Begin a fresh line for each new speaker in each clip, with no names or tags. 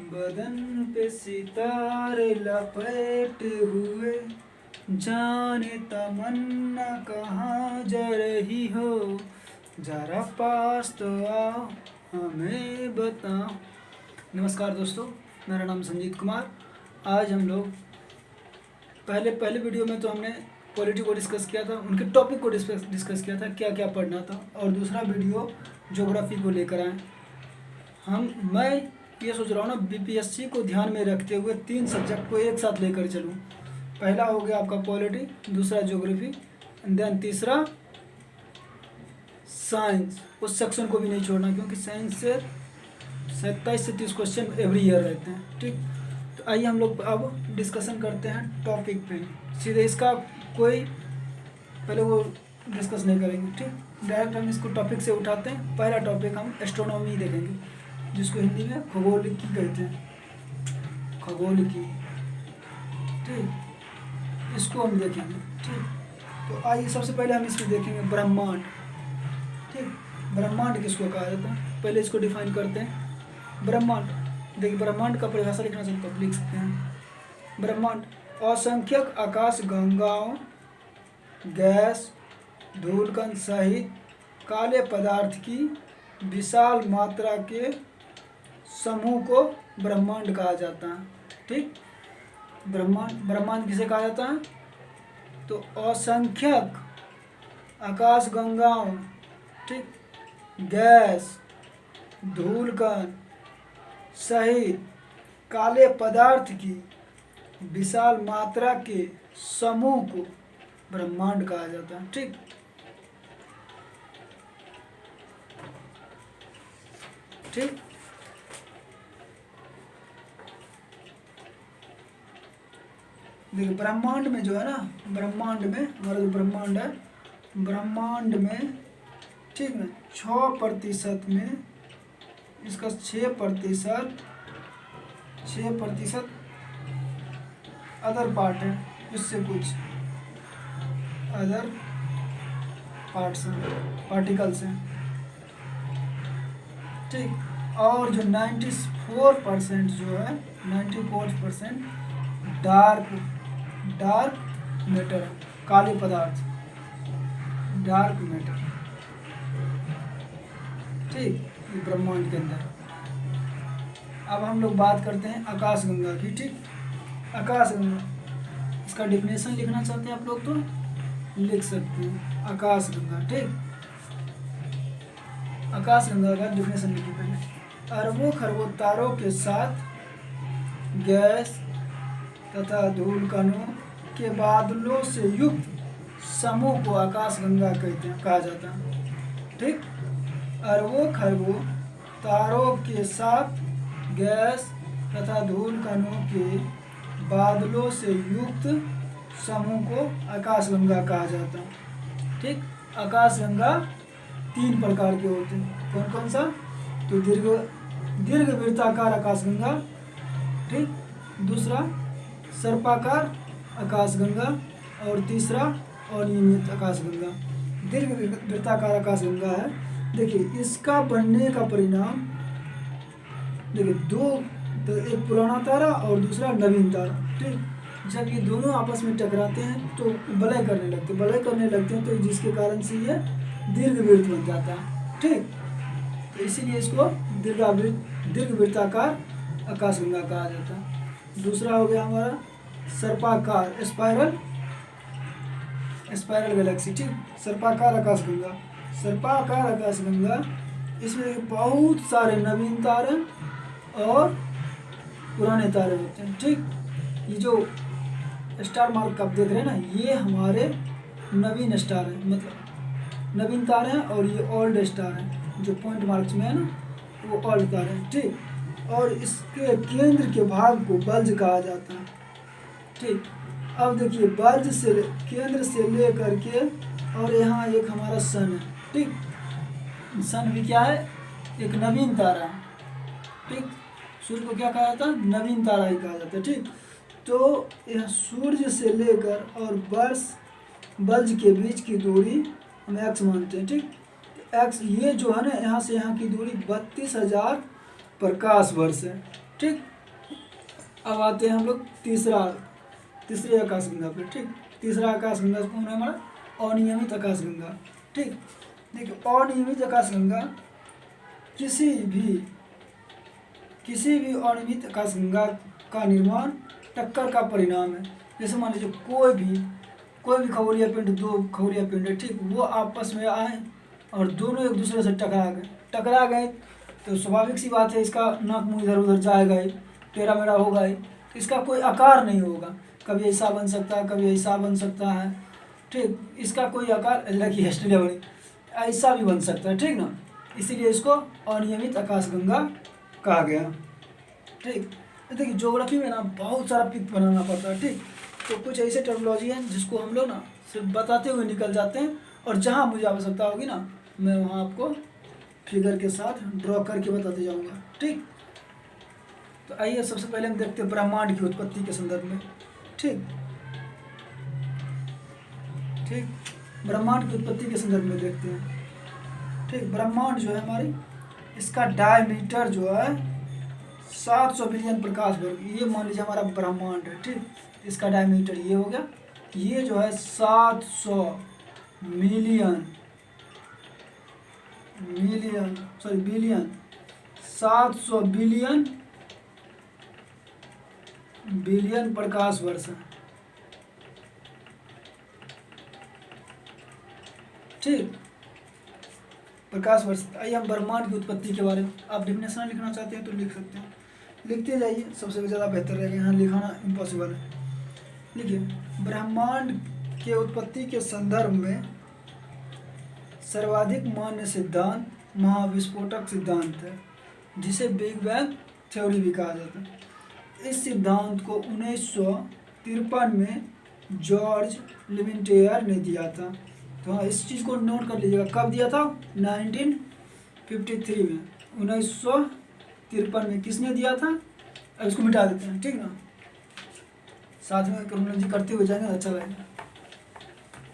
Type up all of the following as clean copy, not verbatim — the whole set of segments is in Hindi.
बदन पे सितारे लपेट हुए, जाने तमन्ना कहाँ जा रही हो, जरा पास तो आओ हमें बताओ। नमस्कार दोस्तों, मेरा नाम संजीत कुमार। आज हम लोग पहले वीडियो में तो हमने पॉलिटी को डिस्कस किया था, उनके टॉपिक को डिस्कस किया था, क्या क्या पढ़ना था, और दूसरा वीडियो ज्योग्राफी को लेकर आए। मैं ये सोच रहा हूँ ना, बीपीएससी को ध्यान में रखते हुए 3 सब्जेक्ट को एक साथ लेकर चलूँ। पहला हो गया आपका पॉलिटी, दूसरा ज्योग्राफी, देन तीसरा साइंस। उस सेक्शन को भी नहीं छोड़ना, क्योंकि साइंस से 27 से 30 क्वेश्चन एवरी ईयर रहते हैं। ठीक, तो आइए हम लोग अब डिस्कशन करते हैं टॉपिक पे। सीधे इसका कोई पहले वो डिस्कस नहीं करेंगे। ठीक, डायरेक्ट हम इसको टॉपिक से उठाते हैं। पहला टॉपिक हम एस्ट्रोनॉमी देखेंगे, जिसको हिंदी में खगोलिकी कहते हैं, खगोलिकी। ठीक, इसको हम देखेंगे। ठीक, तो आइए सबसे पहले हम इसमें देखेंगे ब्रह्मांड। ठीक, ब्रह्मांड किसको कहा जाता है, पहले इसको डिफाइन करते हैं। ब्रह्मांड, देखिए ब्रह्मांड का परिभाषा लिखना चाहते तो लिख सकते हैं। ब्रह्मांड असंख्यक आकाश गंगाओं, गैस, धूलकण सहित काले पदार्थ की विशाल मात्रा के समूह को ब्रह्मांड कहा जाता है। ठीक, ब्रह्मांड किसे कहा जाता है, तो असंख्यक आकाश गंगाओं, ठीक, गैस, धूलकण सहित काले पदार्थ की विशाल मात्रा के समूह को ब्रह्मांड कहा जाता है। ठीक, ठीक, देखिए ब्रह्मांड में जो है ना, ब्रह्मांड में हमारा जो ब्रह्मांड है, ब्रह्मांड में ठीक है 6% में इसका 6% अदर पार्ट है, इससे कुछ अदर पार्ट्स हैं, पार्टिकल्स हैं। ठीक, और जो 94% जो है, 94% डार्क मैटर, काले पदार्थ, डार्क मैटर। ठीक, ये ब्रह्मांड के अंदर। अब हम लोग बात करते हैं आकाशगंगा की। ठीक, आकाशगंगा, इसका डिफिनेशन लिखना चाहते हैं आप लोग तो लिख सकते हैं, आकाशगंगा। ठीक, आकाशगंगा का डिफिनेशन लिखिए पहले। अरबों खरबों तारों के साथ गैस तथा धूलकणों के बादलों से युक्त समूह को आकाशगंगा कहा जाता है। ठीक, अरबों खरबों तारों के साथ गैस तथा धूलकणों के बादलों से युक्त समूह को आकाशगंगा कहा जाता है। ठीक, आकाशगंगा 3 प्रकार के होते हैं। कौन कौन सा, तो दीर्घ वृत्ताकार आकाशगंगा, ठीक, दूसरा सर्पाकार आकाशगंगा, और तीसरा अनियमित आकाशगंगा। दीर्घ वृत्ताकार आकाशगंगा है, देखिए इसका बनने का परिणाम, देखिए तो एक पुराना तारा और दूसरा नवीन तारा। ठीक, जब ये दोनों आपस में टकराते हैं तो वलय करने लगते हैं, तो जिसके कारण से ये दीर्घवृत्त बन जाता है। ठीक, तो इसीलिए इसको दीर्घ वृत्ताकार आकाशगंगा कहा जाता है। दूसरा हो गया हमारा सर्पाकार, स्पाइरल गैलेक्सी। ठीक, सर्पाकार आकाशगंगा, इसमें बहुत सारे नवीन तारे और पुराने तारे होते हैं। ठीक, ये जो स्टार मार्क आप देख रहे हैं ना, ये हमारे नवीन स्टार हैं, मतलब नवीन तारे हैं, और ये ओल्ड स्टार हैं, जो पॉइंट मार्क्स में है ना, वो ओल्ड तारे हैं। ठीक, और इसके केंद्र के भाग को बल्ज कहा जाता है। ठीक, अब देखिए बल्ज से केंद्र से लेकर के, और यहाँ एक हमारा सन है। ठीक, सन भी क्या है, एक नवीन तारा है। ठीक, सूर्य को क्या कहा जाता है, नवीन तारा ही कहा जाता है। ठीक, तो यह सूर्य से लेकर और बल्ज के बीच की दूरी हम एक्स मानते हैं। ठीक, एक्स, ये जो है ना, यहाँ से यहाँ की दूरी 32,000 प्रकाश वर्ष है। ठीक, अब आते हैं हम लोग तीसरे आकाशगंगा पे। ठीक, तीसरा आकाशगंगा कौन है हमारा? अनियमित आकाशगंगा। ठीक, देखिए अनियमित आकाशगंगा किसी भी अनियमित आकाशगंगा का निर्माण टक्कर का परिणाम है। जैसे मान लीजिए कोई भी खगोलीय पिंड, दो खगोलीय पिंड है, ठीक, वो आपस में आए और दोनों एक दूसरे से टकरा गए तो स्वाभाविक सी बात है इसका नाक मुँह इधर उधर जाएगा ही, टेढ़ा मेढ़ा होगा ही, इसका कोई आकार नहीं होगा, कभी ऐसा बन सकता है, कभी ऐसा बन सकता है। ठीक, इसका कोई आकार लगी ऑस्ट्रेलिया बनी ऐसा भी बन सकता है। ठीक ना, इसीलिए इसको अनियमित आकाशगंगा कहा गया। ठीक, देखिए ज्योग्राफी में ना बहुत सारा पिक बनाना पड़ता है। ठीक, तो कुछ ऐसे टर्मिनोलॉजी हैं जिसको हम लोग ना सिर्फ बताते हुए निकल जाते हैं, और जहाँ मुझे आवश्यकता होगी ना मैं वहाँ आपको फिगर के साथ ड्रॉ करके बताते जाऊँगा। ठीक, तो आइए सबसे पहले हम देखते हैं ब्रह्मांड की उत्पत्ति के संदर्भ में। ठीक, ब्रह्मांड की उत्पत्ति के संदर्भ में देखते हैं। ठीक, ब्रह्मांड जो है हमारी, इसका डायमीटर जो है 700 बिलियन प्रकाश वर्ग, ये मान लीजिए हमारा ब्रह्मांड है। ठीक, इसका डायमीटर ये हो गया, ये जो है 700 बिलियन 700 बिलियन प्रकाश वर्ष है। ठीक, प्रकाश वर्ष। आइए हम ब्रह्मांड की उत्पत्ति के बारे में, आप डिफिनेशन लिखना चाहते हैं तो लिख सकते हैं, लिखते जाइए, सबसे ज़्यादा बेहतर रहेगा, यहाँ लिखाना इम्पॉसिबल है। लिखिए, ब्रह्मांड के उत्पत्ति के संदर्भ में सर्वाधिक मान्य सिद्धांत महाविस्फोटक सिद्धांत है, जिसे बिग बैंग थ्योरी भी कहा जाता है। इस सिद्धांत को 1953 में जॉर्ज लिमिटेयर ने दिया था। तो हाँ, इस चीज़ को नोट कर लीजिएगा, कब दिया था? 1953 में, 1953 में किसने दिया था? अब इसको मिटा देते हैं, ठीक ना, साथ में क्रोनोलॉजी करते हुए जाएंगे, अच्छा लगेगा।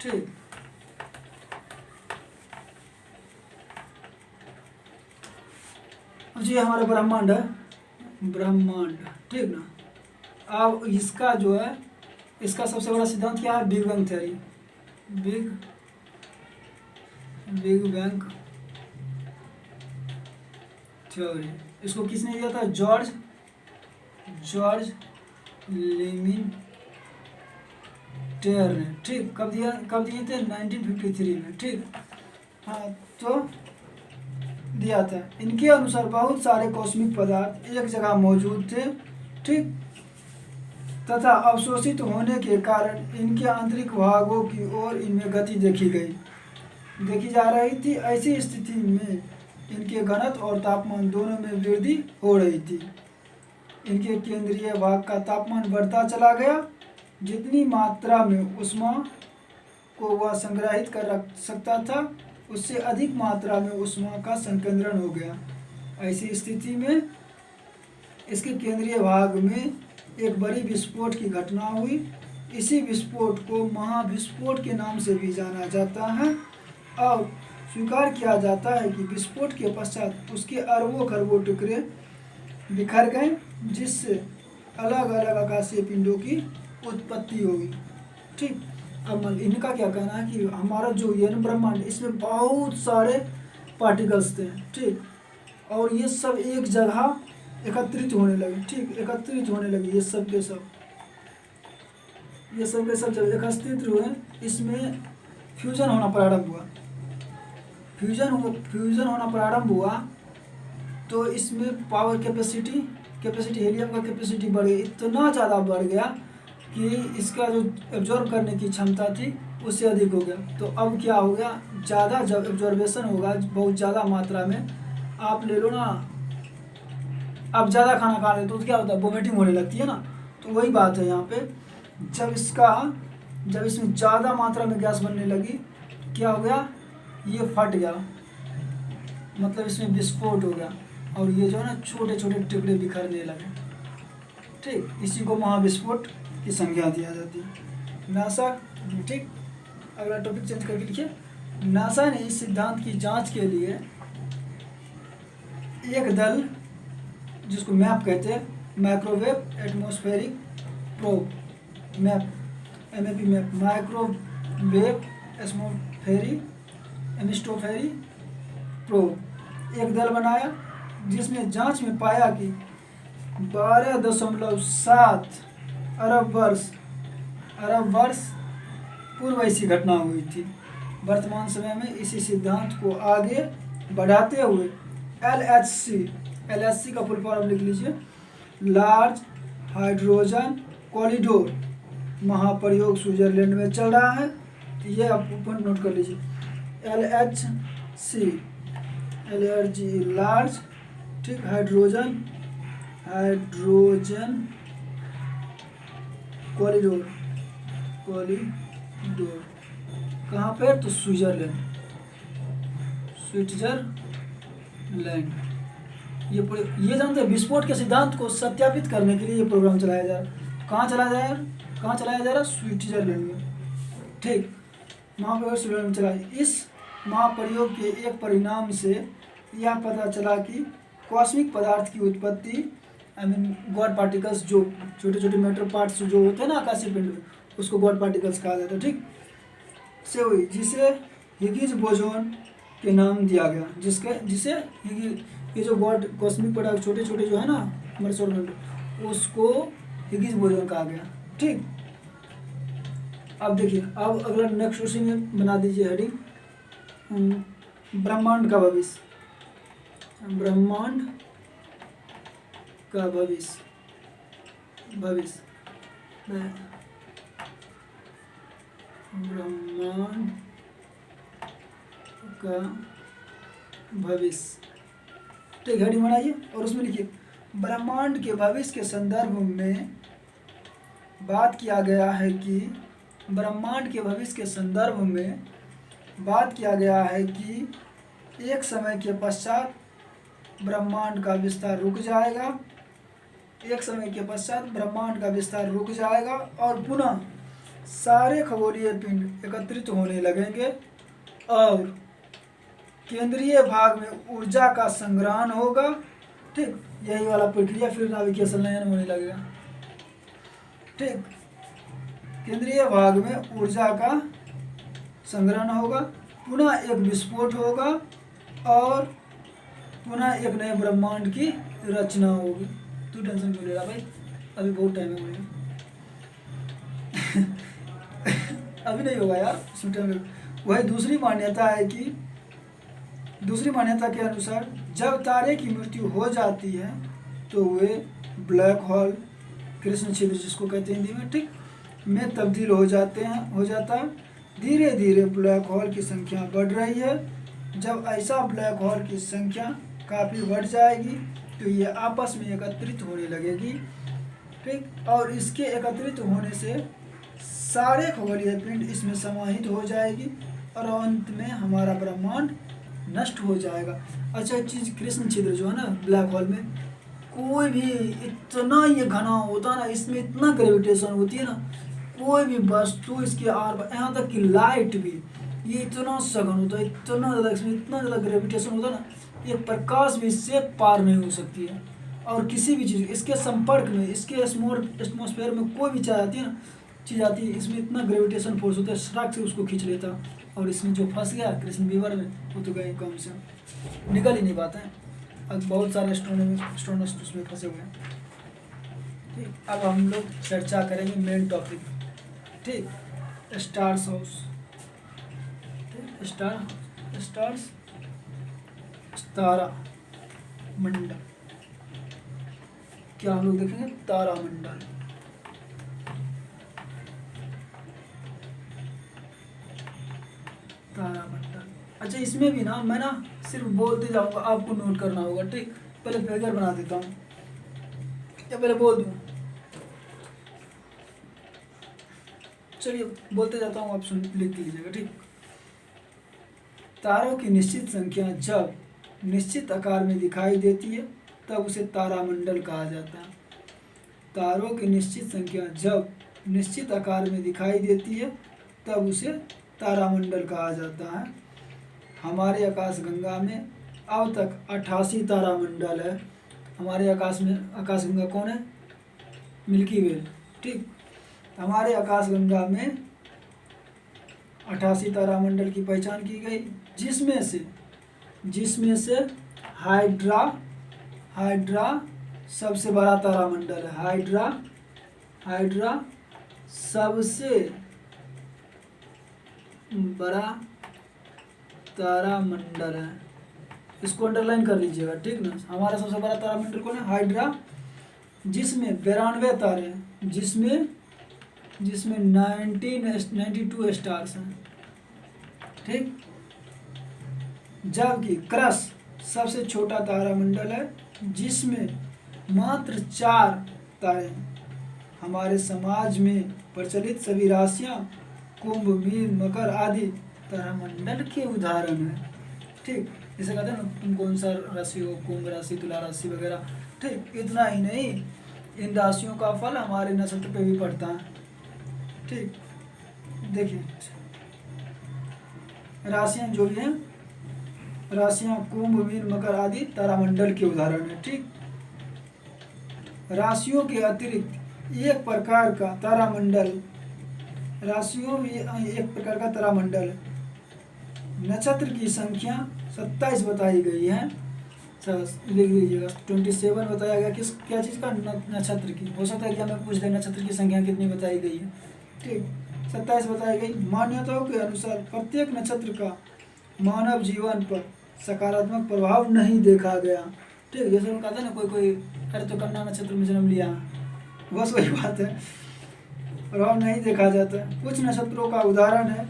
ठीक, अब ये हमारा ब्रह्मांड है, ब्रह्मांड, ठीक ना। अब इसका जो है, इसका सबसे बड़ा सिद्धांत क्या है? Big bang theory, big bang theory. इसको किसने दिया था? जॉर्ज लिमिटेयर ने। ठीक, कब दिए थे? 1953 में। ठीक, हाँ, तो दिया था। इनके अनुसार बहुत सारे कॉस्मिक पदार्थ एक जगह मौजूद थे, ठीक, तथा अवशोषित होने के कारण इनके आंतरिक भागों की ओर इनमें गति देखी जा रही थी। ऐसी स्थिति में इनके घनत्व और तापमान दोनों में वृद्धि हो रही थी। इनके केंद्रीय भाग का तापमान बढ़ता चला गया, जितनी मात्रा में ऊष्मा को वह संग्रहित कर रख सकता था, उससे अधिक मात्रा में ऊष्मा का संकेंद्रण हो गया। ऐसी स्थिति में इसके केंद्रीय भाग में एक बड़ी विस्फोट की घटना हुई। इसी विस्फोट को महाविस्फोट के नाम से भी जाना जाता है और स्वीकार किया जाता है कि विस्फोट के पश्चात उसके अरबों खरबों टुकड़े बिखर गए, जिससे अलग अलग आकाशीय पिंडों की उत्पत्ति होगी। ठीक, अब इनका क्या कहना है कि हमारा जो ये ब्रह्मांड, इसमें बहुत सारे पार्टिकल्स थे, ठीक, और ये सब एक जगह एकत्रित होने लगे। ठीक, एकत्रित होने लगे, ये सब के सब जब एकत्रित हुए, इसमें फ्यूजन होना प्रारंभ हुआ। फ्यूजन होना प्रारंभ हुआ तो इसमें पावर कैपेसिटी हीलियम का कैपेसिटी बढ़ गई, इतना ज़्यादा बढ़ गया कि इसका जो एब्जॉर्ब करने की क्षमता थी उससे अधिक हो गया। तो अब क्या हो गया, ज़्यादा जब एब्जॉर्बेशन होगा बहुत ज़्यादा मात्रा में, आप ले लो ना, आप ज़्यादा खाना खा रहे तो क्या होता है, वोमिटिंग होने लगती है ना। तो वही बात है यहाँ पे, जब इसमें ज़्यादा मात्रा में गैस बनने लगी तो क्या हो गया, ये फट गया, मतलब इसमें विस्फोट हो गया और ये जो है ना छोटे छोटे टुकड़े बिखरने लगे। ठीक, इसी को महाविस्फोट की संज्ञा दिया जाती है। नासा, ठीक, अगला टॉपिक चेंज करके लिखिए। नासा ने इस सिद्धांत की जांच के लिए एक दल, जिसको मैप कहते हैं, microwave atmospheric probe map, MAP map, microwave atmospheric probe एक दल बनाया जिसने जांच में पाया कि 12.7 अरब वर्ष पूर्व ऐसी घटना हुई थी। वर्तमान समय में इसी सिद्धांत को आगे बढ़ाते हुए LHC का फुल फॉर्म लिख लीजिए, लार्ज हाइड्रोजन कॉरिडोर महाप्रयोग स्विट्जरलैंड में चल रहा है। तो ये आप पॉइंट नोट कर लीजिए, LHC लार्ज, ठीक, हाइड्रोजन कॉरिडोर कहाँ पे, तो स्विट्जरलैंड। ये जानते हैं विस्फोट के सिद्धांत को सत्यापित करने के लिए ये प्रोग्राम चलाया जा रहा है। कहाँ चलाया जा रहा है, स्विट्जरलैंड में, ठीक, महाप्रयोग स्विट्जरलैंड में चला। इस महाप्रयोग के एक परिणाम से यह पता चला कि कॉस्मिक पदार्थ की उत्पत्ति, गॉड पार्टिकल्स, जो छोटे छोटे मैटर पार्ट्स जो होते हैं ना आकाशीय पिंड में, उसको गॉड पार्टिकल्स कहा जाता है, ठीक, से हुई, जिसे हिगिज बोजोन के नाम दिया गया, जिसे ये जो गॉड कॉस्मिक पदार्थ छोटे छोटे जो है ना हमारे सौरमंडल, उसको हिगिज बोजोन कहा गया, ठीक। अब देखिए, अब अगला नेक्स्ट क्वेश्चन में बना दीजिए हेडिंग, ब्रह्मांड का भविष्य, ब्रह्मांड का भविष्य ब्रह्मांड का भविष्य, ठीक, हेडिंग बनाइए और उसमें लिखिए ब्रह्मांड के भविष्य के संदर्भ में बात किया गया है कि ब्रह्मांड के भविष्य के संदर्भ में बात किया गया है कि एक समय के पश्चात ब्रह्मांड का विस्तार रुक जाएगा, एक समय के पश्चात ब्रह्मांड का विस्तार रुक जाएगा और पुनः सारे खगोलीय पिंड एकत्रित होने लगेंगे और केंद्रीय भाग में ऊर्जा का संग्रहण होगा, ठीक, यही वाला प्रक्रिया फिर नाभिकीय संलयन होने लगेगा, ठीक, केंद्रीय भाग में ऊर्जा का संग्रहण होगा, पुनः एक विस्फोट होगा और पुनः एक नए ब्रह्मांड की रचना होगी। तू टेंशन क्यों ले रहा भाई, अभी बहुत टाइम है मुझे अभी नहीं होगा यार, उसी टाइम में। वही दूसरी मान्यता के अनुसार जब तारे की मृत्यु हो जाती है तो वे ब्लैक होल, कृष्ण छिद्र जिसको कहते हैं हिंदी में, ठीक, में तब्दील हो जाता है। धीरे धीरे ब्लैक होल की संख्या बढ़ रही है। जब ऐसा ब्लैक होल की संख्या काफ़ी बढ़ जाएगी तो ये आपस में एकत्रित होने लगेगी, ठीक, और इसके एकत्रित होने से सारे खगोलीय पिंड इसमें समाहित हो जाएगी और अंत में हमारा ब्रह्मांड नष्ट हो जाएगा। अच्छा, एक चीज़, कृष्ण छिद्र जो है ना ब्लैक होल में, कोई भी इतना ये घना होता है ना, इसमें इतना ग्रेविटेशन होती है ना, कोई भी वस्तु इसके आर, यहाँ तक कि लाइट भी, ये इतना सघन होता है, इतना ज़्यादा, इसमें इतना ज़्यादा ग्रेविटेशन होता है ना, ये प्रकाश भी इससे पार नहीं हो सकती है। और किसी भी चीज़ इसके संपर्क में, इसके एटमॉस्फेयर में कोई भी चीज़ आती है, इसमें इतना ग्रेविटेशन फोर्स होता है, सड़क से उसको खींच लेता। और इसमें जो फंस गया कृष्ण बीवर में, वो तो गए कम से निकल ही नहीं पाता है। अब बहुत सारे एस्ट्रोनॉट्स उसमें फंसे हुए हैं, ठीक। अब हम लोग चर्चा करेंगे मेन टॉपिक, ठीक, स्टार्स हाउस, ठीक, स्टार्स तारा मंडल, क्या हम लोग देखेंगे, तारा मंडल। अच्छा, इसमें भी ना मैं सिर्फ बोलते जाऊंगा, आपको नोट करना होगा, ठीक। पहले फिगर बना देता हूँ या पहले बोल दूँ, चलिए बोलते जाता हूँ, आप सुन लिख लीजिएगा, ठीक। तारों की निश्चित संख्या जब निश्चित आकार में दिखाई देती है तब उसे तारामंडल कहा जाता है। तारों की निश्चित संख्या जब निश्चित आकार में दिखाई देती है तब उसे तारामंडल कहा जाता है। हमारे आकाशगंगा में अब तक 88 तारामंडल है। हमारे आकाशगंगा कौन है? मिल्की वे। ठीक, हमारे आकाशगंगा में 88 तारामंडल की पहचान की गई, जिसमें से हाइड्रा सबसे बड़ा तारामंडल है। हाइड्रा सबसे बड़ा तारामंडल है, इसको अंडरलाइन कर लीजिएगा। ठीक ना, हमारा सबसे बड़ा तारामंडल कौन है? हाइड्रा, जिसमें 92 तारे हैं, जिसमें 92 स्टार्स हैं। ठीक, जबकि क्रस सबसे छोटा तारामंडल है, जिसमें मात्र 4 तारे हैं। हमारे समाज में प्रचलित सभी राशियां कुंभ, मीन, मकर आदि तारामंडल के उदाहरण हैं। ठीक, जैसे कहते हैं ना, तुम कौन सा राशि हो, कुंभ राशि, तुला राशि वगैरह। ठीक, इतना ही नहीं, इन राशियों का फल हमारे नक्षत्र पे भी पड़ता है। ठीक, देखिए राशियां जो भी हैं, राशियां कुंभ, मीन, मकर आदि तारामंडल के उदाहरण है। ठीक, राशियों के अतिरिक्त एक प्रकार का तारामंडल नक्षत्र की संख्या 27 बताई गई है। लिख लीजिएगा, 27 बताया गया क्या चीज़ का? नक्षत्र की। हो सकता है कि हमें पूछ दे नक्षत्र की संख्या कितनी बताई गई है। ठीक, 27 बताई गई। मान्यताओं के अनुसार प्रत्येक नक्षत्र का मानव जीवन पर सकारात्मक प्रभाव नहीं देखा गया। ठीक, जैसे हम कहते हैं ना, कोई अरे तो कन्या नक्षत्र में जन्म लिया, बस वही बात है, प्रभाव नहीं देखा जाता। कुछ नक्षत्रों का उदाहरण है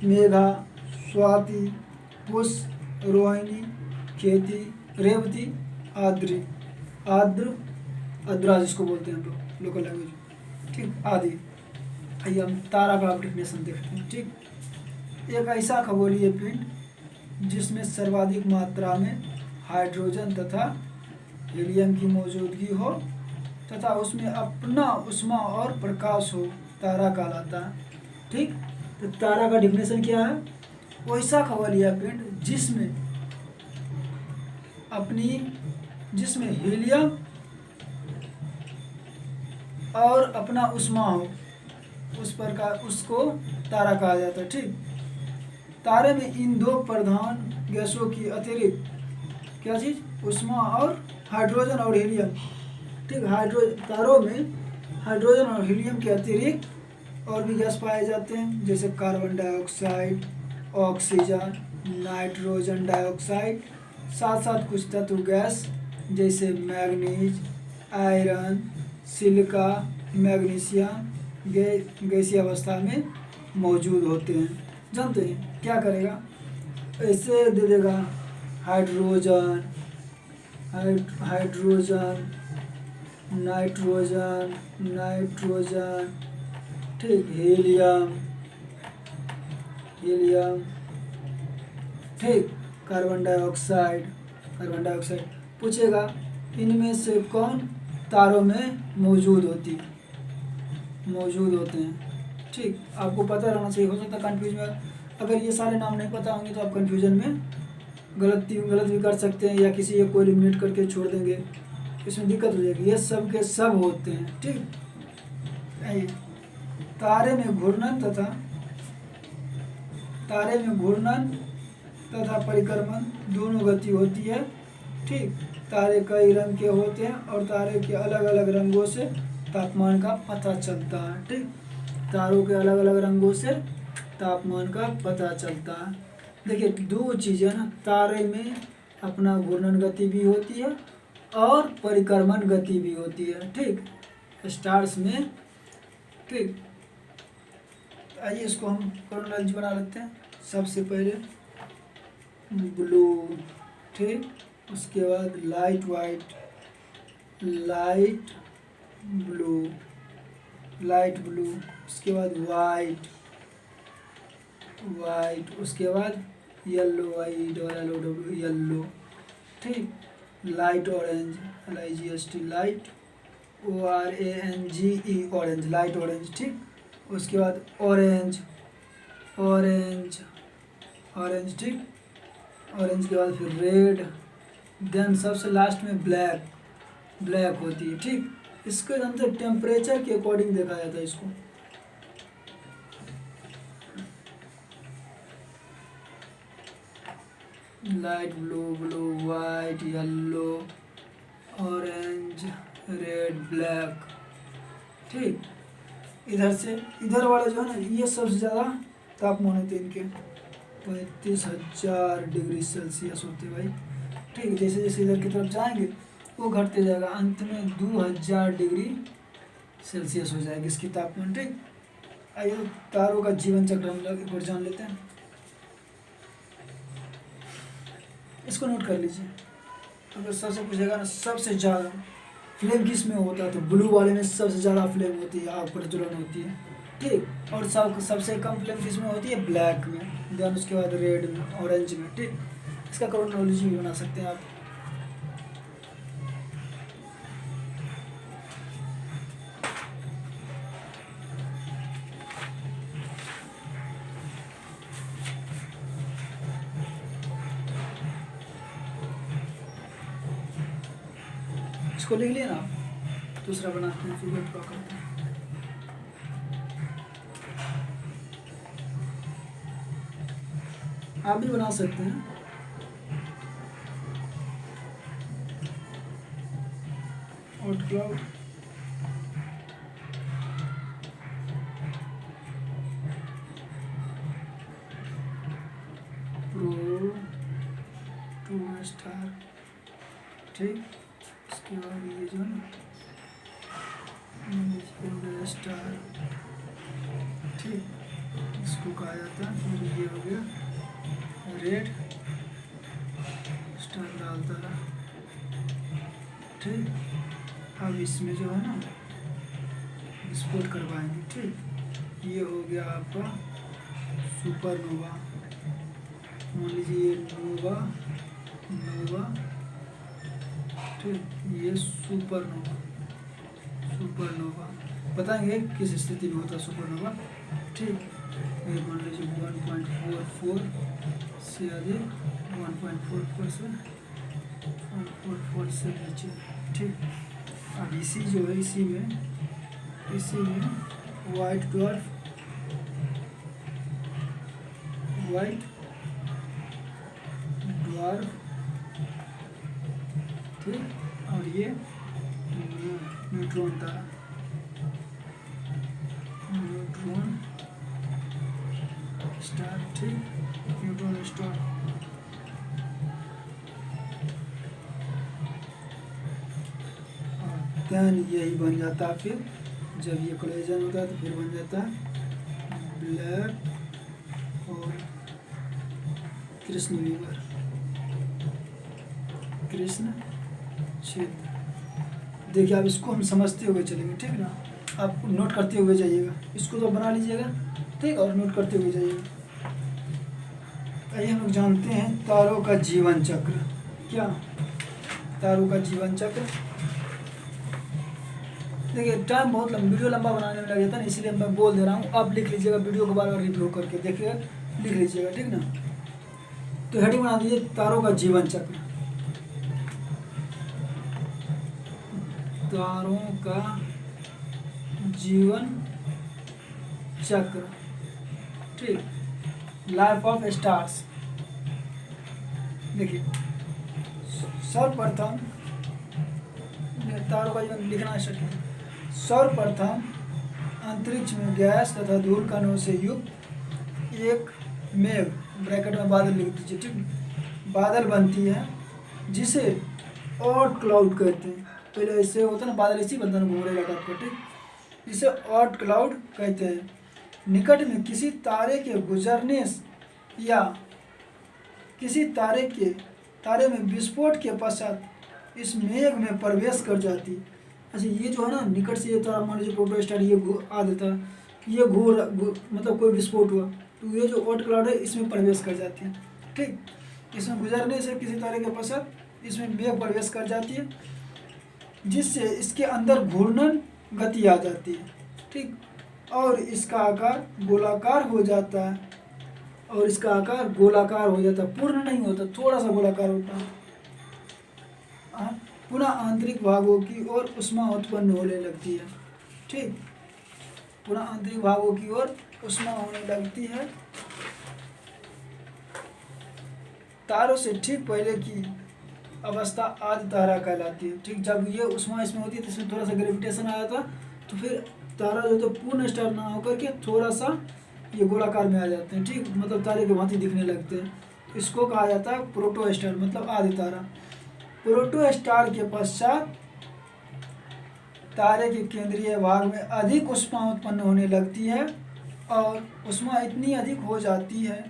मेघा, स्वाति, पुष, रोहिणी, खेती, रेवती, आद्रा जिसको बोलते हैं हम लोग लोकल लैंग्वेज। ठीक, आदि। आइए हम तारा का डेफिनेशन देखते हैं। ठीक, एक ऐसा खगोलीय पिंड जिसमें सर्वाधिक मात्रा में हाइड्रोजन तथा हीलियम की मौजूदगी हो तथा उसमें अपना उष्मा और प्रकाश हो, तारा कहलाता है। ठीक, तो तारा का डेफिनेशन क्या है? वैसा खगोलीय पिंड जिसमें हीलियम और अपना उष्मा हो, उसको तारा कहा जाता है। ठीक, तारे में इन 2 प्रधान गैसों की अतिरिक्त क्या चीज़? उष्मा और हाइड्रोजन और हीलियम। ठीक, तारों में हाइड्रोजन और हीलियम के अतिरिक्त और भी गैस पाए जाते हैं, जैसे carbon dioxide, oxygen, nitrogen dioxide, साथ साथ कुछ तत्व गैस जैसे मैग्नीज, आयरन, सिलिका, मैग्नीशियम गैसीय अवस्था में मौजूद होते हैं। जानते हैं क्या करेगा? ऐसे दे देगा हाइड्रोजन, नाइट्रोजन, ठीक, हीलियम, ठीक, कार्बन डाइऑक्साइड। पूछेगा इनमें से कौन तारों में मौजूद होते हैं। ठीक, आपको पता रहना चाहिए। हो सकता है कंफ्यूज में, अगर ये सारे नाम नहीं पता होंगे तो आप कंफ्यूजन में गलत भी कर सकते हैं, या किसी एक को एलिमिनेट करके छोड़ देंगे, इसमें दिक्कत हो जाएगी। ये सब के सब होते हैं। ठीक, तारे में घूर्णन तथा परिक्रमण दोनों गति होती है। ठीक, तारे कई रंग के होते हैं और तारे के अलग अलग रंगों से तापमान का पता चलता है। ठीक, तारों के अलग अलग रंगों से तापमान का पता चलता है। देखिए 2 चीज़ें ना, तारे में अपना घूर्णन गति भी होती है और परिक्रमण गति भी होती है। ठीक, स्टार्स में। ठीक, आइए इसको हम क्रोनोलॉजी बना लेते हैं। सबसे पहले ब्लू, ठीक, उसके बाद लाइट ब्लू, उसके बाद वाइट, उसके बाद येलो, येलो, ठीक, light orange, LIGHT, light, ORANGE, orange, light orange. ठीक, उसके बाद ऑरेंज, ठीक, ऑरेंज के बाद फिर देन सबसे लास्ट में ब्लैक होती है। ठीक, इसके अंदर टेम्परेचर के अकॉर्डिंग देखा जाता है इसको। Light blue, white, yellow, orange, red, black. ठीक, इधर वाला जो है ना, ये सबसे ज़्यादा तापमान होते हैं इनके, 35,000 डिग्री सेल्सियस होते भाई। ठीक, जैसे जैसे इधर की तरफ जाएंगे वो घटते जाएगा, अंत में 2000 डिग्री सेल्सियस हो जाएगी इसकी तापमान। ठीक, आइए तारों का जीवन चक्र हम लोग एक बार जान लेते हैं। इसको नोट कर लीजिए। अगर सबसे पूछेगा ना सबसे ज़्यादा फ्लेम किस में होता है, तो ब्लू वाले में सबसे ज़्यादा फ्लेम होती है, आग प्रज्वलन होती है। ठीक, और सबसे कम फ्लेम किस में होती है, ब्लैक में, देन उसके बाद रेड में, ऑरेंज में। ठीक, इसका क्रोनोलॉजी भी बना सकते हैं आप। इसको लिख लिया ना, दूसरा बनाते हैं, फिगर ड्रॉ करते हैं। आप भी बना सकते हैं। Hot cloud, pro to star. ठीक, इसके बाद ये जो है ना स्टार। ठीक, इसको कहा जाता है। फिर ये हो गया रेड स्टार, डालता रहा। ठीक, अब इसमें जो है ना विस्फोट करवाएंगे। ठीक, ये हो गया आपका सुपरनोवा। मान लीजिए नोवा, ठीक, ये सुपरनोवा बताएंगे किस स्थिति में होता है सुपरनोवा। ठीक, ये मान लीजिए 1.44 से अधिक, 1.44 से 1.44 से नीचे। ठीक, अब इसी जो है इसी में वाइट ड्वार्फ, ठीक, और ये न्यूट्रॉन तारा, न्यूट्रॉन स्टार। ठीक, न्यूट्रॉन स्टार। और देन यही बन जाता है। फिर जब ये कोलिजन होता है तो फिर बन जाता है ब्लैक और कृष्ण छेद। देखिए अब इसको हम समझते हुए चलेंगे। ठीक है ना, आप नोट करते हुए जाइएगा, इसको तो बना लीजिएगा। ठीक, और नोट करते हुए जाइएगा। आइए हम लोग जानते हैं तारों का जीवन चक्र। क्या तारों का जीवन चक्र? देखिए टाइम बहुत वीडियो लंबा बनाने में लग जाता है ना, इसलिए मैं बोल दे रहा हूँ। आप लिख लीजिएगा, वीडियो को बार बार रिव्यू करके देखिएगा, लिख लीजिएगा। ठीक ना, तो हेडिंग बना दीजिए तारों का जीवन चक्र। तारों का जीवन चक्र। ठीक, लाइफ ऑफ स्टार्स। देखिए सर्वप्रथम तारों का जीवन लिखना स्टार्ट किया। सर्वप्रथम अंतरिक्ष में गैस तथा धूल कणों से युक्त एक मेघ, ब्रैकेट में बादल लिख दीजिए। ठीक, बादल बनती है जिसे ऑट क्लाउड कहते हैं। पहले ऐसे होता है ना, बादल ऐसे बनता है, घूम रहेगा टाइप का। ठीक, जिसे ऑट क्लाउड कहते हैं। निकट में किसी तारे के गुजरने या किसी तारे में विस्फोट के पश्चात इस मेघ में प्रवेश कर जाती। अच्छा, ये जो है ना निकट से ये तारा, मान लीजिए प्रोटो स्टार, ये आ देता है, ये मतलब कोई विस्फोट हुआ तो ये जो ऑट क्लाउड है इसमें प्रवेश कर जाती है। ठीक, इसमें गुजरने से किसी तारे के पश्चात इसमें मेघ प्रवेश कर जाती है, जिससे इसके अंदर घूर्णन गति आ जाती है। ठीक, और इसका आकार गोलाकार हो जाता है, पूर्ण नहीं होता, थोड़ा सा गोलाकार होता है। पुनः आंतरिक भागों की ओर ऊष्मा उत्पन्न होने लगती है। ठीक, पुनः आंतरिक भागों की ओर ऊष्मा होने लगती है। तारों से ठीक पहले की अवस्था आदि तारा कहलाती है। ठीक, जब ये ऊष्मा इसमें होती है तो इसमें थोड़ा सा ग्रेविटेशन आया था, तो फिर तारा जो तो पूर्ण स्टार ना होकर के थोड़ा सा ये गोलाकार में आ जाते हैं। ठीक, मतलब तारे के भांति दिखने लगते हैं। तो इसको कहा जाता है प्रोटो स्टार, मतलब आदि तारा। प्रोटो स्टार के पश्चात तारे के केंद्रीय भाग में अधिक ऊष्मा उत्पन्न होने लगती है और ऊष्मा इतनी अधिक हो जाती है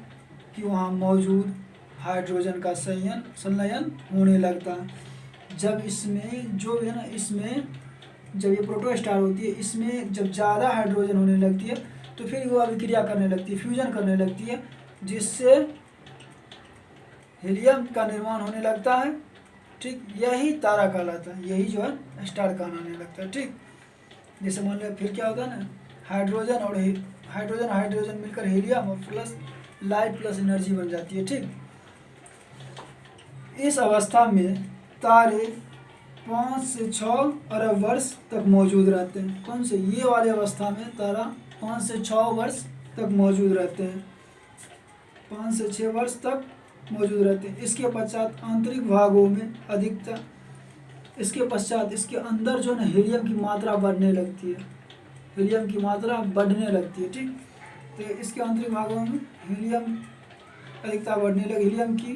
कि वहाँ मौजूद हाइड्रोजन का संलयन होने लगता है। जब इसमें जो है ना, इसमें जब ये प्रोटो स्टार होती है, इसमें जब ज़्यादा हाइड्रोजन होने लगती है तो फिर वो अभिक्रिया करने लगती है, फ्यूजन करने लगती है, जिससे हीलियम का निर्माण होने लगता है। ठीक, यही तारा कहलाता है, यही जो है स्टार कहलाने लगता है। ठीक, जैसे मान लो फिर क्या होता है ना, हाइड्रोजन और हाइड्रोजन मिलकर हीलियम और प्लस लाइट प्लस एनर्जी बन जाती है। ठीक, इस अवस्था में तारे 5 से 6 अरब वर्ष तक मौजूद रहते हैं। कौन से? ये वाली अवस्था में तारा 5 से 6 वर्ष तक मौजूद रहते हैं, 5 से 6 वर्ष तक मौजूद रहते हैं। इसके पश्चात आंतरिक भागों में अधिकता, इसके पश्चात इसके अंदर जो है ना हीलियम की मात्रा बढ़ने लगती है, हीलियम की मात्रा बढ़ने लगती है। ठीक, तो इसके आंतरिक भागों में हीलियम अधिकता बढ़ने लगी, हीलियम की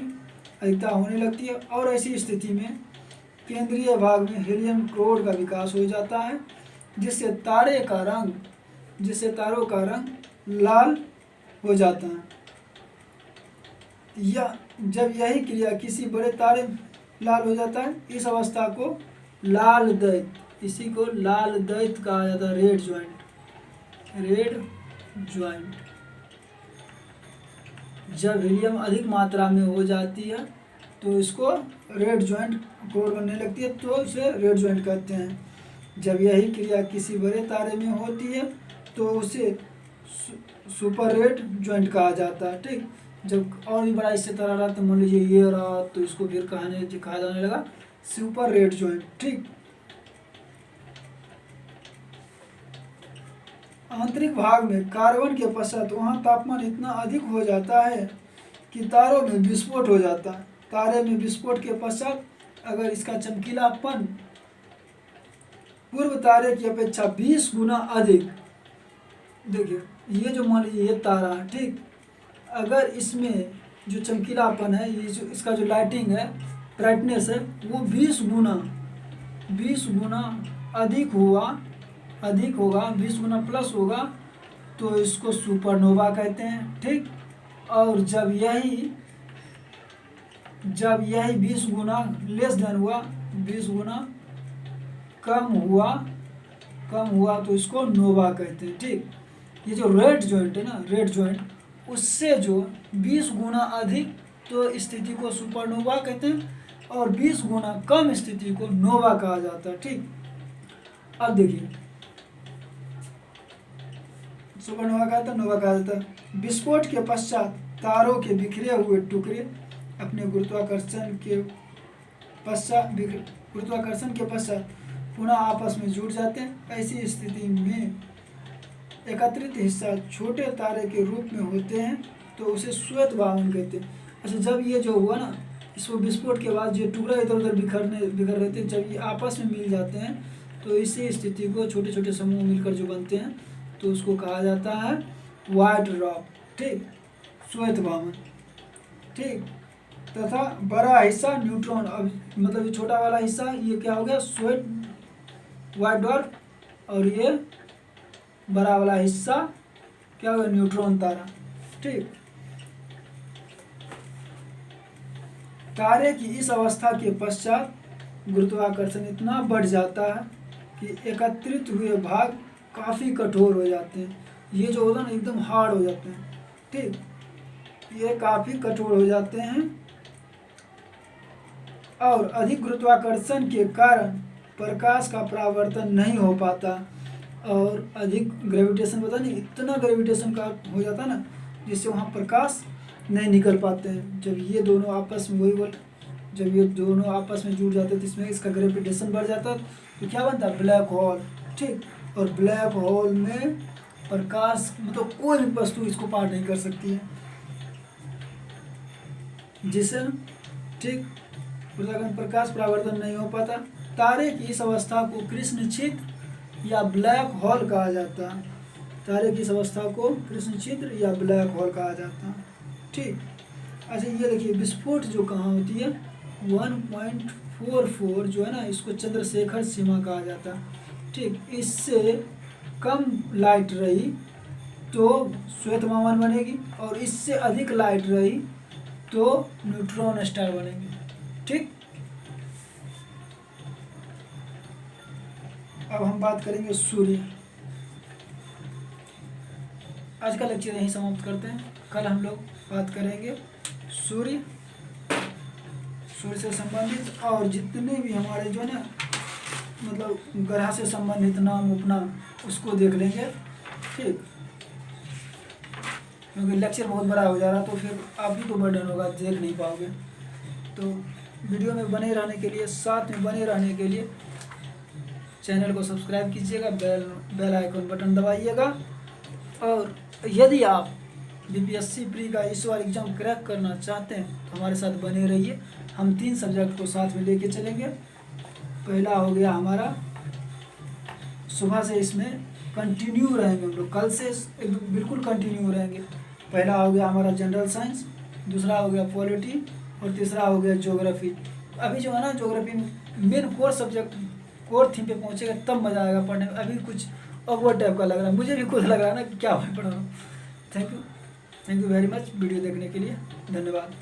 अधिकता होने लगती है और ऐसी स्थिति में केंद्रीय भाग में हीलियम क्लोराइड का विकास हो जाता है, जिससे तारों का रंग लाल हो जाता है। या जब यही क्रिया किसी बड़े तारे लाल हो जाता है, इस अवस्था को लाल दैत, इसी को लाल दैत कहा जाता है, रेड ज्वाइंट। जब हीलियम अधिक मात्रा में हो जाती है तो इसको रेड ज्वाइंट कोर बनने लगती है, तो इसे रेड ज्वाइंट कहते हैं। जब यही क्रिया किसी बड़े तारे में होती है तो उसे सुपर रेड ज्वाइंट कहा जाता है। ठीक, जब और भी बड़ा इससे तारा रहा तो मान लीजिए ये रहा, तो इसको फिर कहा जाने लगा सुपर रेड ज्वाइंट। ठीक, आंतरिक भाग में कार्बन के पश्चात वहाँ तापमान इतना अधिक हो जाता है कि तारों में विस्फोट हो जाता है। तारे में विस्फोट के पश्चात अगर इसका चमकीलापन पूर्व तारे की अपेक्षा 20 गुना अधिक, देखिए ये जो मान लीजिए ये तारा है, ठीक, अगर इसमें जो चमकीलापन है, ये जो इसका जो लाइटिंग है, ब्राइटनेस है, वो 20 गुना अधिक होगा, 20 गुना प्लस होगा, तो इसको सुपरनोवा कहते हैं। ठीक, और जब यही 20 गुना लेस देन हुआ, 20 गुना कम हुआ तो इसको नोवा कहते हैं। ठीक, ये जो रेड जॉइंट है ना, रेड जॉइंट, उससे जो 20 गुना अधिक तो स्थिति को सुपरनोवा कहते हैं और 20 गुना कम स्थिति को नोवा कहा जाता है। ठीक, अब देखिए सुपरनोवा कहता है, नोवा कहा जाता है। विस्फोट के पश्चात तारों के बिखरे हुए टुकड़े अपने गुरुत्वाकर्षण के पश्चात पुनः आपस में जुड़ जाते हैं। ऐसी स्थिति में एकत्रित हिस्सा छोटे तारे के रूप में होते हैं, तो उसे श्वेत वाहन कहते हैं। अच्छा, जब ये जो हुआ ना, इसको विस्फोट के बाद जो टुकड़ा इधर उधर बिखर रहे थे, जब ये आपस में मिल जाते हैं तो इसी स्थिति को छोटे छोटे समूह मिलकर जो बनते हैं तो उसको कहा जाता है व्हाइट रॉक। ठीक, श्वेत वाहन। ठीक, तथा बड़ा हिस्सा न्यूट्रॉन, अब मतलब ये छोटा वाला हिस्सा ये क्या हो गया, व्हाइट डॉर्फ, और ये बड़ा वाला हिस्सा क्या होगा, न्यूट्रॉन तारा। ठीक, तारे की इस अवस्था के पश्चात गुरुत्वाकर्षण इतना बढ़ जाता है कि एकत्रित हुए भाग काफ़ी कठोर हो जाते हैं। ये जो होता है ना, एकदम हार्ड हो जाते हैं। ठीक, ये काफ़ी कठोर हो जाते हैं और अधिक गुरुत्वाकर्षण के कारण प्रकाश का परावर्तन नहीं हो पाता और अधिक ग्रेविटेशन, पता नहीं इतना ग्रेविटेशन का हो जाता है ना, जिससे वहाँ प्रकाश नहीं निकल पाते हैं। जब ये दोनों आपस में वही जब ये दोनों आपस में जुड़ जाते हैं तो इसमें इसका ग्रेविटेशन बढ़ जाता है, तो क्या बनता है, ब्लैक होल। ठीक, और ब्लैक होल में प्रकाश मतलब कोई भी वस्तु इसको पार नहीं कर सकती है, जिसे ठीक प्रकाश परावर्तन नहीं हो पाता। तारे की इस अवस्था को कृष्ण या ब्लैक होल कहा जाता है। तारे की इस अवस्था को कृष्ण या ब्लैक होल कहा जाता है। ठीक, अच्छा ये देखिए विस्फोट जो कहाँ होती है, 1.44 जो है ना, इसको चंद्रशेखर सीमा कहा जाता है। ठीक, इससे कम लाइट रही तो श्वेत महावन बनेगी, और इससे अधिक लाइट रही तो न्यूट्रॉन स्टार बनेगी। ठीक, अब हम बात करेंगे सूर्य। आज का लेक्चर यहीं समाप्त करते हैं। कल हम लोग बात करेंगे सूर्य से संबंधित और जितने भी हमारे जो है ना मतलब ग्रह से संबंधित नाम उपनाम उसको देख लेंगे। ठीक, क्योंकि लेक्चर बहुत बड़ा हो जा रहा तो फिर आप ही को बर्डन होगा, देख नहीं पाओगे। तो वीडियो में बने रहने के लिए, साथ में बने रहने के लिए चैनल को सब्सक्राइब कीजिएगा, बेल आइकन बटन दबाइएगा। और यदि आप बीपीएससी प्री का इस बार एग्ज़ाम क्रैक करना चाहते हैं तो हमारे साथ बने रहिए। हम 3 सब्जेक्ट को साथ में लेके चलेंगे। पहला हो गया हमारा, सुबह से इसमें कंटिन्यू रहेंगे हम लोग, कल से एकदम बिल्कुल कंटिन्यू रहेंगे। पहला हो गया हमारा जनरल साइंस, दूसरा हो गया पॉलिटी, और तीसरा हो गया ज्योग्राफी। अभी जो है ना ज्योग्राफी में main core subject, core theme पे पहुँचेगा तब मज़ा आएगा पढ़ने में। अभी कुछ ऑकवर्ड टाइप का लग रहा है, मुझे भी खुद लग रहा है ना कि क्या मैं पढ़ रहा हूँ। Thank you very much video देखने के लिए, धन्यवाद।